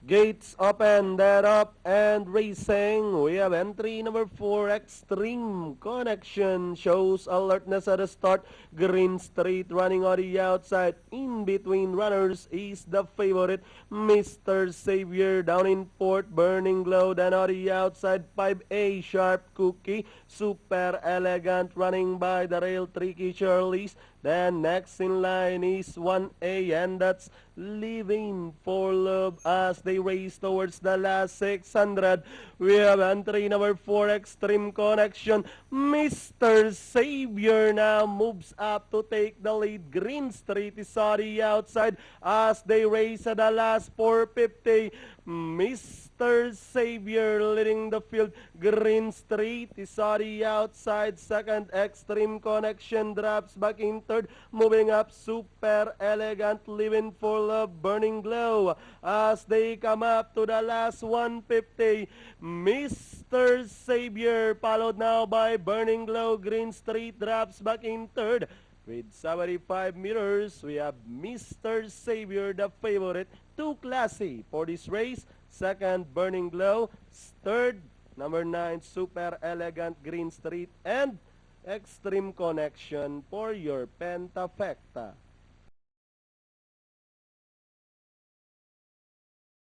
Gates open, that up, and racing. We have entry number 4, Extreme Connection. Shows alertness at the start. Green Street running on the outside. In between runners is the favorite, Mr. Savior. Down in fourth, Burning Glow. Then on the outside, 5A, Sharp Cookie. Super Elegant running by the rail, Tricky Shirley's. Then next in line is 1A, and that's Living for Love as they race towards the last 600. We have entry number 4, Extreme Connection. Mr. Savior now moves up to take the lead. Green Street is on the outside as they race at the last 450. Mr. Savior leading the field. Green Street is on the outside. Second, Extreme Connection drops back in third. Moving up, Super Elegant, Living for Love, Burning Glow as they come up to the last 150. Mr. Savior followed now by Burning Glow. Green Street drops back in third. With 75 meters, we have Mr. Savior, the favorite. Too classy for this race. Second, Burning Glow. Third, number 9, Super Elegant, Green Street. And Extreme Connection for your Pentafecta.